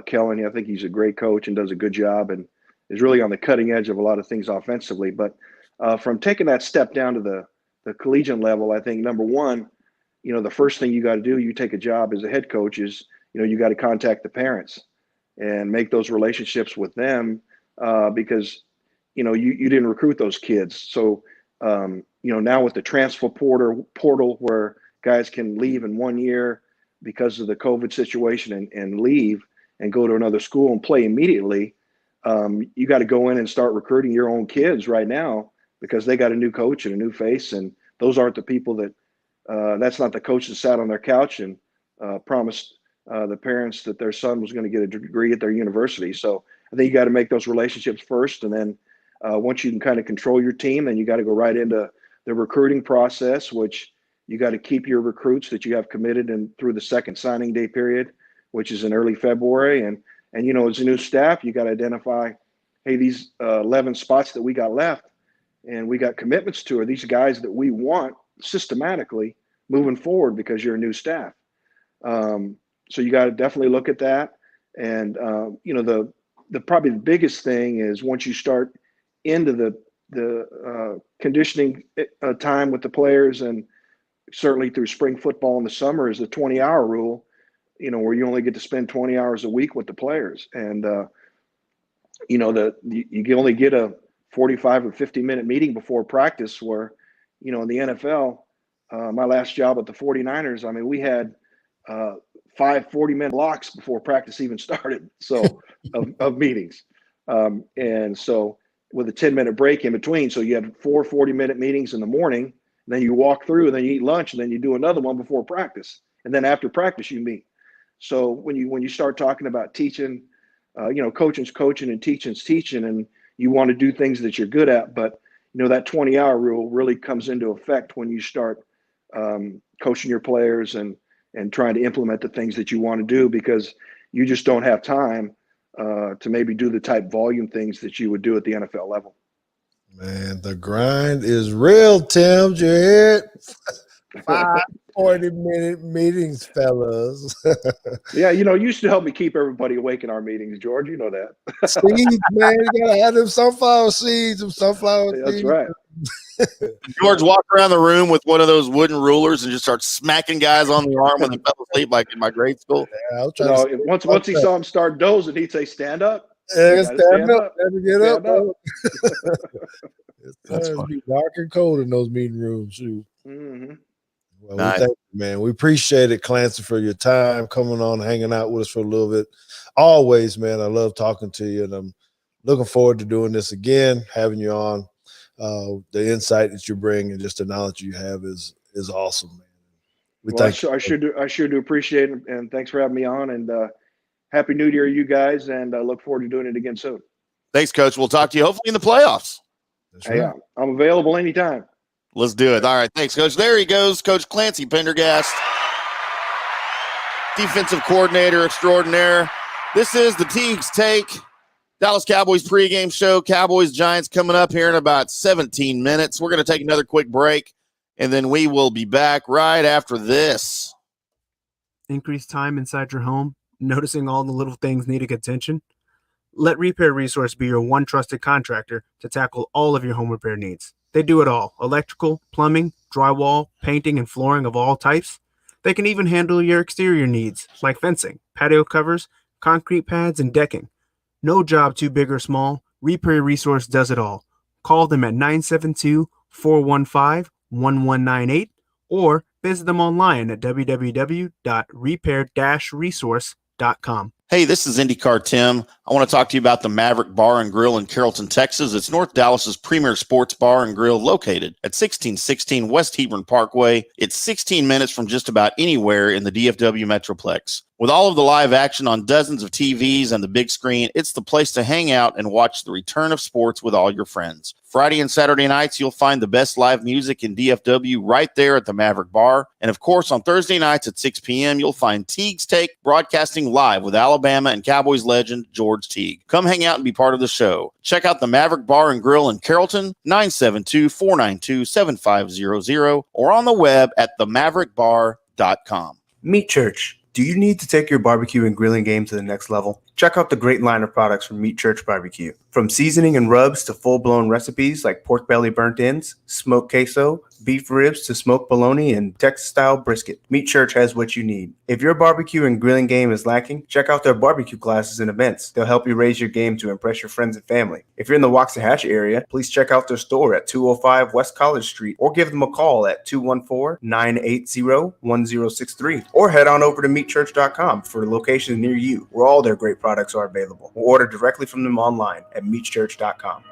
Speaker 6: Kellen. I think he's a great coach and does a good job and is really on the cutting edge of a lot of things offensively. But from taking that step down to the collegiate level, I think number one, the first thing you got to do, you take a job as a head coach is, you got to contact the parents and make those relationships with them because, you didn't recruit those kids. So, now with the transfer portal where guys can leave in 1 year because of the COVID situation and leave and go to another school and play immediately, you got to go in and start recruiting your own kids right now because they got a new coach and a new face. And those aren't the people that's not the coach that sat on their couch and promised the parents that their son was going to get a degree at their university. So I think you got to make those relationships first. And then once you can kind of control your team, then you got to go right into the recruiting process, which you got to keep your recruits that you have committed and through the second signing day period, which is in early February. And as a new staff, you got to identify, hey, these 11 spots that we got left and we got commitments to are these guys that we want systematically moving forward because you're a new staff. So you got to definitely look at that. And, the probably the biggest thing is once you start into the conditioning time with the players and certainly through spring football in the summer is the 20-hour rule, where you only get to spend 20 hours a week with the players. And, you can only get a 45 or 50-minute meeting before practice where, in the NFL, my last job at the 49ers, I mean, we had 5 40-minute blocks before practice even started. So of meetings. And so with a 10-minute break in between. So you had 4 40-minute meetings in the morning, and then you walk through, and then you eat lunch, and then you do another one before practice. And then after practice, you meet. So when you start talking about teaching, coaching's coaching and teaching's teaching, and you want to do things that you're good at, but that 20-hour rule really comes into effect when you start coaching your players and trying to implement the things that you want to do because you just don't have time to maybe do the type volume things that you would do at the NFL level.
Speaker 3: Man, the grind is real, Tim. You hear it? 5 40-minute meetings, fellas.
Speaker 6: Yeah, you used to help me keep everybody awake in our meetings, George. You know that.
Speaker 3: Seeds, man. You got to have them sunflower seeds.
Speaker 6: That's right.
Speaker 2: George walked around the room with one of those wooden rulers and just started smacking guys on the arm when they fell asleep, like in my grade school.
Speaker 3: Yeah,
Speaker 6: once he saw him start dozing, he'd say, "Stand up."
Speaker 3: Yeah, stand up. Get up.
Speaker 2: That's
Speaker 3: It's
Speaker 2: funny.
Speaker 3: dark and cold in those meeting rooms, too.
Speaker 6: Mm-hmm.
Speaker 3: Well,
Speaker 2: Nice.
Speaker 3: we thank you, man. We appreciate it, Clancy, for your time coming on, hanging out with us for a little bit. Always, man. I love talking to you, and I'm looking forward to doing this again, having you on. The insight that you bring and just the knowledge you have is awesome, man.
Speaker 6: I sure do appreciate it, and thanks for having me on. And Happy New Year, you guys, and I look forward to doing it again soon.
Speaker 2: Thanks, Coach. We'll talk to you hopefully in the playoffs.
Speaker 3: That's right.
Speaker 6: Yeah, I'm available anytime.
Speaker 2: Let's do it. All right. Thanks, Coach. There he goes, Coach Clancy Pendergast, defensive coordinator extraordinaire. This is the Teague's Take, Dallas Cowboys pregame show. Cowboys Giants coming up here in about 17 minutes. We're going to take another quick break, and then we will be back right after this.
Speaker 5: Increase time inside your home, noticing all the little things needing attention? Let Repair Resource be your one trusted contractor to tackle all of your home repair needs. They do it all: electrical, plumbing, drywall, painting, and flooring of all types. They can even handle your exterior needs, like fencing, patio covers, concrete pads, and decking. No job too big or small. Repair Resource does it all. Call them at 972-415-1198 or visit them online at www.repair-resource.com.
Speaker 2: Hey, this is IndyCar Tim. I want to talk to you about the Maverick Bar and Grill in Carrollton, Texas. It's North Dallas's premier sports bar and grill located at 1616 West Hebron Parkway. It's 16 minutes from just about anywhere in the DFW Metroplex. With all of the live action on dozens of TVs and the big screen, it's the place to hang out and watch the return of sports with all your friends. Friday and Saturday nights, you'll find the best live music in DFW right there at the Maverick Bar. And of course, on Thursday nights at 6 p.m., you'll find Teague's Take broadcasting live with Alabama Alabama, and Cowboys legend George Teague. Come hang out and be part of the show. Check out the Maverick Bar and Grill in Carrollton, 972-492-7500, or on the web at themaverickbar.com.
Speaker 5: Meat Church. Do you need to take your barbecue and grilling game to the next level? Check out the great line of products from Meat Church Barbecue. From seasoning and rubs to full-blown recipes like pork belly burnt ends, smoked queso, beef ribs to smoked bologna, and Texas-style brisket, Meat Church has what you need. If your barbecue and grilling game is lacking, check out their barbecue classes and events. They'll help you raise your game to impress your friends and family. If you're in the Waxahachie area, please check out their store at 205 West College Street or give them a call at 214-980-1063 or head on over to meatchurch.com for locations near you where all their great products are available. Or order directly from them online at meatchurch.com.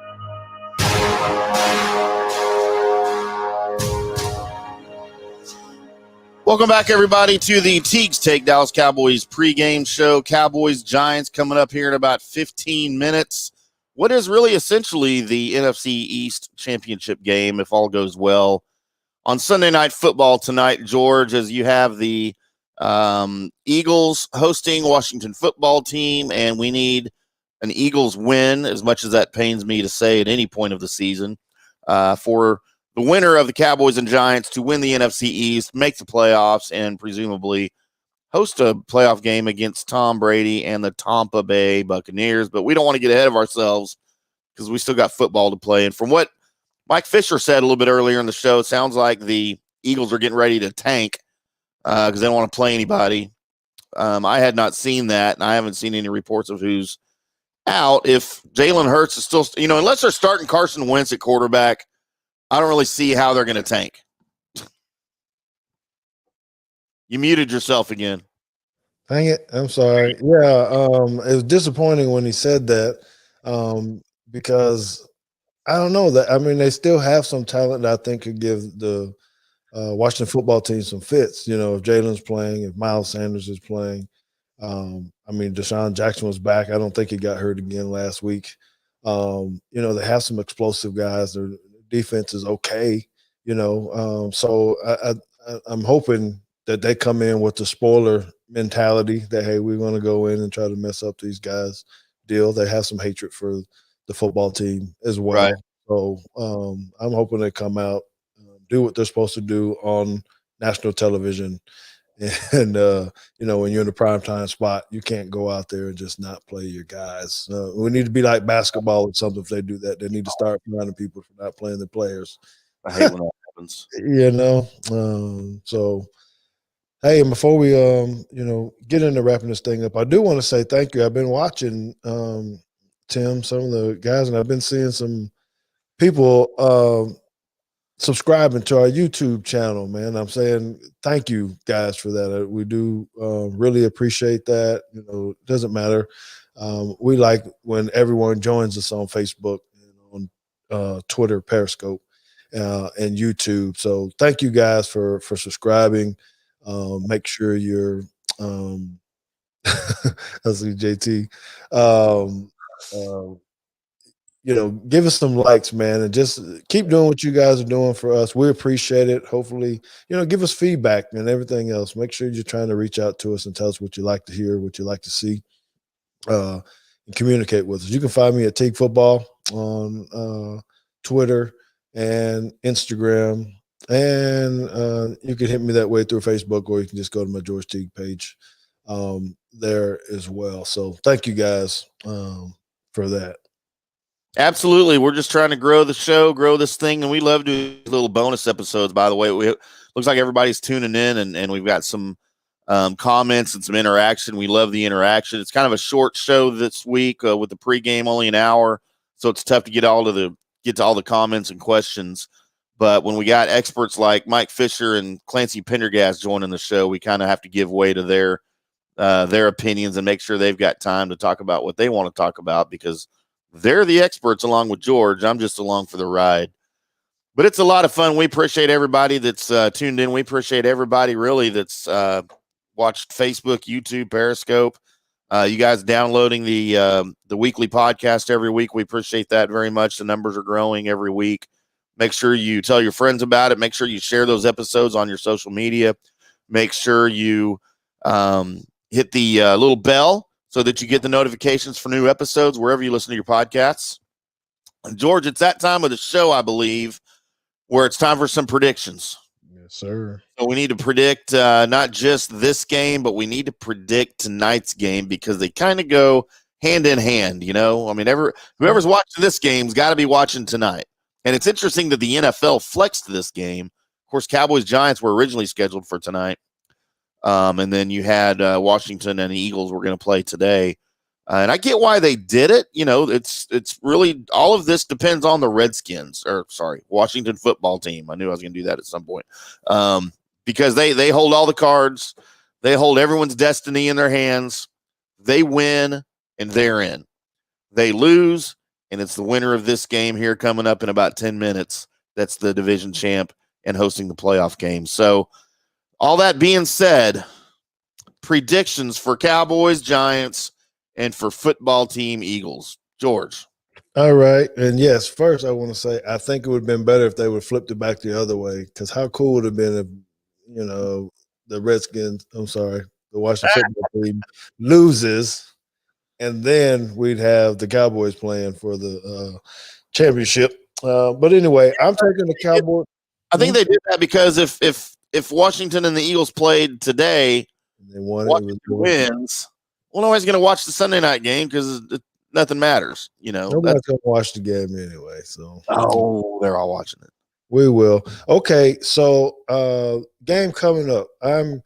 Speaker 2: Welcome back, everybody, to the Teague's Take Dallas Cowboys pregame show. Cowboys Giants coming up here in about 15 minutes. What is really essentially the NFC East championship game, if all goes well, on Sunday Night Football tonight, George, as you have the Eagles hosting Washington football team, and we need an Eagles win, as much as that pains me to say at any point of the season, for the winner of the Cowboys and Giants to win the NFC East, make the playoffs, and presumably host a playoff game against Tom Brady and the Tampa Bay Buccaneers. But we don't want to get ahead of ourselves because we still got football to play. And from what Mike Fisher said a little bit earlier in the show, it sounds like the Eagles are getting ready to tank because they don't want to play anybody. I had not seen that, and I haven't seen any reports of who's out. If Jalen Hurts is still, unless they're starting Carson Wentz at quarterback, I don't really see how they're going to tank. You muted yourself again.
Speaker 3: Dang it. I'm sorry. Yeah. It was disappointing when he said that because I don't know that. I mean, they still have some talent that I think could give the Washington football team some fits. If Jalen's playing, if Miles Sanders is playing. Deshaun Jackson was back. I don't think he got hurt again last week. They have some explosive guys. Their defense is okay, so I'm hoping that they come in with the spoiler mentality that, hey, we're going to go in and try to mess up these guys deal. They have some hatred for the football team as well. Right. So I'm hoping they come out, do what they're supposed to do on national television. And, when you're in the primetime spot, you can't go out there and just not play your guys. We need to be like basketball or something. If they do that, they need to start finding people for not playing the players.
Speaker 2: I hate when that happens.
Speaker 3: So, hey, and before we, get into wrapping this thing up, I do want to say thank you. I've been watching, Tim, some of the guys, and I've been seeing some people subscribing to our YouTube channel, man. I'm saying thank you guys for that. We do really appreciate that. It doesn't matter. We like when everyone joins us on Facebook, on Twitter, Periscope, and YouTube. So thank you guys for subscribing. Make sure you're I see JT. Give us some likes, man, and just keep doing what you guys are doing for us. We appreciate it. Hopefully, give us feedback and everything else. Make sure you're trying to reach out to us and tell us what you like to hear, what you like to see, and communicate with us. You can find me at Teague Football on Twitter and Instagram, and you can hit me that way through Facebook, or you can just go to my George Teague page there as well. So thank you guys for that.
Speaker 2: Absolutely. We're just trying to grow the show, grow this thing, and we love doing little bonus episodes, by the way. Looks like everybody's tuning in, and we've got some comments and some interaction. We love the interaction. It's kind of a short show this week with the pregame, only an hour, so it's tough to get to all the comments and questions. But when we got experts like Mike Fisher and Clancy Pendergast joining the show, we kind of have to give way to their opinions and make sure they've got time to talk about what they want to talk about, because they're the experts along with George. I'm just along for the ride. But it's a lot of fun. We appreciate everybody that's tuned in. We appreciate everybody really that's watched Facebook, YouTube, Periscope. You guys downloading the weekly podcast every week. We appreciate that very much. The numbers are growing every week. Make sure you tell your friends about it. Make sure you share those episodes on your social media. Make sure you hit the little bell so that you get the notifications for new episodes wherever you listen to your podcasts. And George, it's that time of the show, I believe, where it's time for some predictions.
Speaker 3: Yes, sir.
Speaker 2: So we need to predict not just this game, but we need to predict tonight's game because they kind of go hand in hand, you know? I mean, whoever's watching this game's got to be watching tonight. And it's interesting that the NFL flexed this game. Of course, Cowboys-Giants were originally scheduled for tonight. And then you had Washington and the Eagles were going to play today. And I get why they did it. You know, it's really all of this depends on the Washington football team. I knew I was going to do that at some point because they hold all the cards. They hold everyone's destiny in their hands. They win, and they're in. They lose, and it's the winner of this game here coming up in about 10 minutes. That's the division champ and hosting the playoff game. So all that being said, predictions for Cowboys, Giants, and for football team Eagles. George.
Speaker 3: All right. And yes, first I want to say I think it would have been better if they would have flipped it back the other way, because how cool would it have been if, you know, the Washington football team loses, and then we'd have the Cowboys playing for the championship. But anyway, I'm taking the Cowboys.
Speaker 2: I think they did that because if Washington and the Eagles played today,
Speaker 3: they won,
Speaker 2: Washington wins. Well, nobody's going to watch the Sunday night game because nothing matters. You know,
Speaker 3: nobody's going to watch the game anyway. So,
Speaker 2: they're all watching it.
Speaker 3: We will. Okay, so game coming up. I'm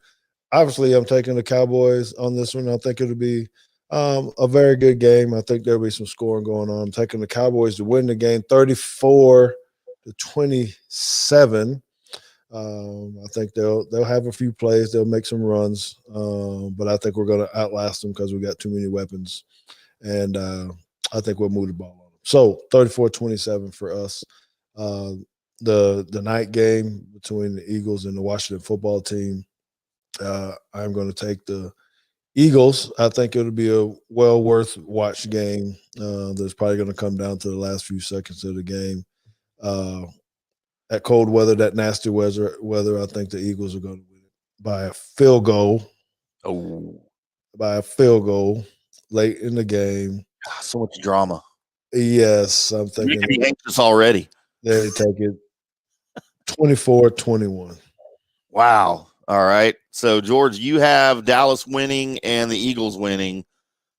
Speaker 3: taking the Cowboys on this one. I think it'll be a very good game. I think there'll be some scoring going on. I'm taking the Cowboys to win the game 34-27. I think they'll have a few plays. They'll make some runs, but I think we're going to outlast them because we got too many weapons, and I think we'll move the ball on them. So 34-27 for us. The night game between the Eagles and the Washington football team, I'm going to take the Eagles. I think it'll be a well worth watch game. That's probably going to come down to the last few seconds of the game. That cold weather, that nasty weather, I think the Eagles are going to win it by a field goal. By a field goal late in the game.
Speaker 2: So much drama.
Speaker 3: Yes, I'm thinking.
Speaker 2: You can be anxious already.
Speaker 3: They take it 24-21.
Speaker 2: Wow. All right. So, George, you have Dallas winning and the Eagles winning.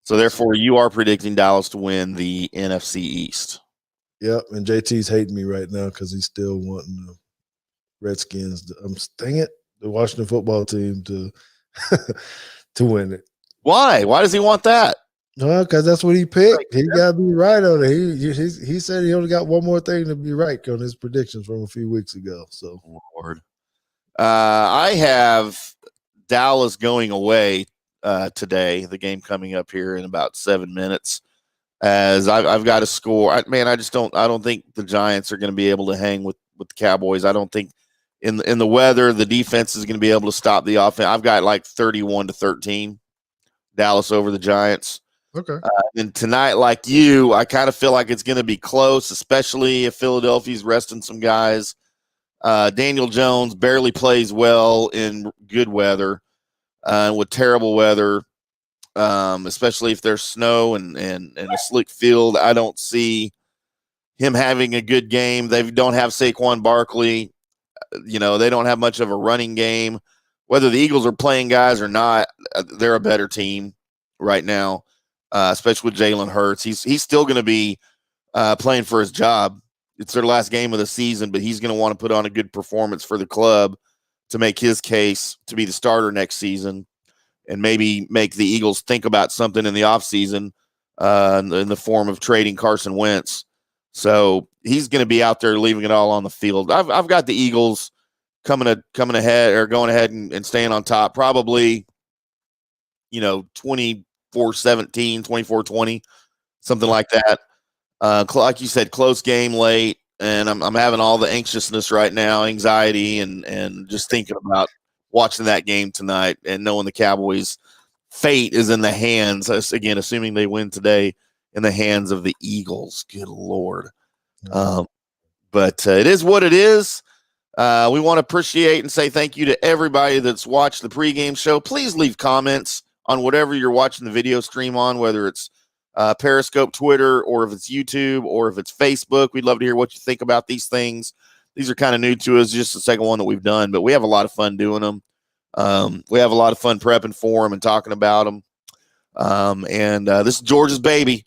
Speaker 2: So, therefore, you are predicting Dallas to win the NFC East.
Speaker 3: Yep, and JT's hating me right now because he's still wanting the Redskins. The Washington football team to win it.
Speaker 2: Why? Why does he want that?
Speaker 3: No, because that's what he picked. He got to be right on it. He said he only got one more thing to be right on his predictions from a few weeks ago. So,
Speaker 2: Lord, I have Dallas going away today. The game coming up here in about 7 minutes. As I've got a score, I don't think the Giants are going to be able to hang with the Cowboys. I don't think in the weather the defense is going to be able to stop the offense. I've got like 31-13, Dallas over the Giants.
Speaker 3: Okay.
Speaker 2: And tonight, like you, I kind of feel like it's going to be close, especially if Philadelphia's resting some guys. Daniel Jones barely plays well in good weather, with terrible weather. Especially if there's snow and a slick field. I don't see him having a good game. They don't have Saquon Barkley. You know, they don't have much of a running game. Whether the Eagles are playing guys or not, they're a better team right now, especially with Jalen Hurts. He's still going to be playing for his job. It's their last game of the season, but he's going to want to put on a good performance for the club to make his case to be the starter next season. And maybe make the Eagles think about something in the offseason in the form of trading Carson Wentz. So he's going to be out there leaving it all on the field. I've got the Eagles coming ahead or going ahead and staying on top, probably, 24-17, 24-20, something like that. Like you said, close game late, and I'm having all the anxiousness right now, anxiety, and just thinking about watching that game tonight and knowing the Cowboys' fate is in the hands, again, assuming they win today, in the hands of the Eagles. Good Lord. But it is what it is. We want to appreciate and say thank you to everybody that's watched the pregame show. Please leave comments on whatever you're watching the video stream on, whether it's Periscope, Twitter, or if it's YouTube, or if it's Facebook. We'd love to hear what you think about these things. These are kind of new to us, just the second one that we've done, but we have a lot of fun doing them. We have a lot of fun prepping for them and talking about them. This is George's baby.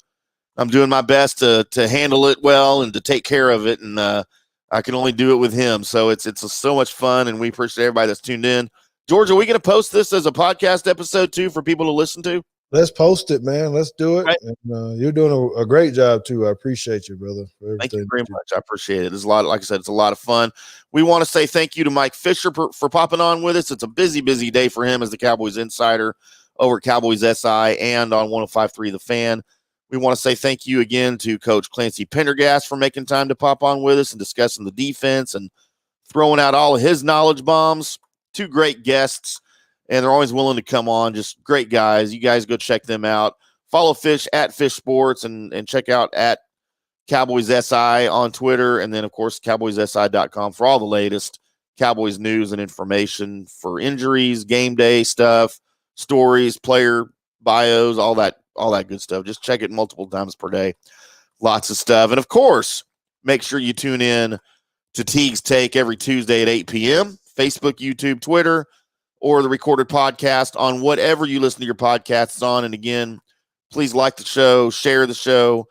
Speaker 2: I'm doing my best to handle it well and to take care of it, and I can only do it with him. So it's so much fun, and we appreciate everybody that's tuned in. George, are we going to post this as a podcast episode too for people to listen to?
Speaker 3: Let's post it, man. Let's do it.
Speaker 2: Right.
Speaker 3: And, you're doing a great job too. I appreciate you, brother.
Speaker 2: Thank you very much. I appreciate it. There's a lot, like I said, it's a lot of fun. We want to say thank you to Mike Fisher for popping on with us. It's a busy day for him as the Cowboys insider over at Cowboys SI and on 105.3 The Fan. We want to say thank you again to Coach Clancy Pendergast for making time to pop on with us and discussing the defense and throwing out all of his knowledge bombs. Two great guests, and they're always willing to come on. Just great guys. You guys go check them out. Follow Fish at Fish Sports and check out at Cowboys SI on Twitter. And then, of course, CowboysSI.com for all the latest Cowboys news and information for injuries, game day stuff, stories, player bios, all that good stuff. Just check it multiple times per day. Lots of stuff. And, of course, make sure you tune in to Teague's Take every Tuesday at 8 p.m., Facebook, YouTube, Twitter, or the recorded podcast on whatever you listen to your podcasts on. And again, please like the show, share the show,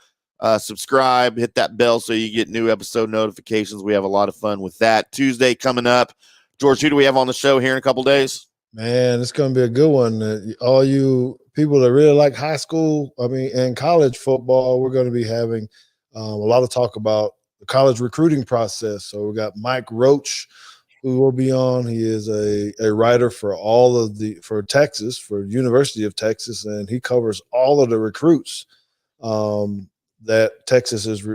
Speaker 2: subscribe, hit that bell so you get new episode notifications. We have a lot of fun with that. Tuesday coming up. George, who do we have on the show here in a couple days?
Speaker 3: Man, it's going to be a good one. All you people that really like high school, and college football, we're going to be having a lot of talk about the college recruiting process. So we got Mike Roach, who will be on. He is a writer for for Texas, for University of Texas, and he covers all of the recruits that Texas is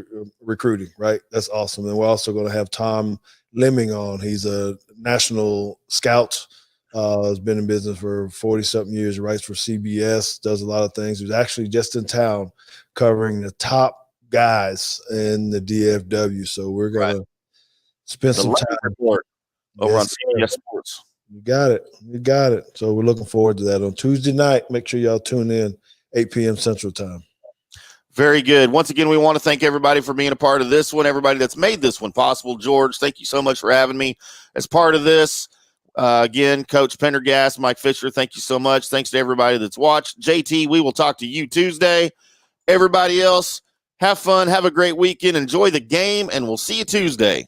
Speaker 3: recruiting, right? That's awesome. And we're also going to have Tom Lemming on. He's a national scout, has been in business for 40-something years, writes for CBS, does a lot of things. He was actually just in town covering the top guys in the DFW. So we're going to spend some time.
Speaker 2: Report. Over on CBS Sports.
Speaker 3: You got it. So we're looking forward to that on Tuesday night. Make sure y'all tune in 8 p.m. Central Time.
Speaker 2: Very good. Once again, we want to thank everybody for being a part of this one, everybody that's made this one possible. George, thank you so much for having me as part of this. Again, Coach Pendergast, Mike Fisher, thank you so much. Thanks to everybody that's watched. JT, we will talk to you Tuesday. Everybody else, have fun. Have a great weekend. Enjoy the game, and we'll see you Tuesday.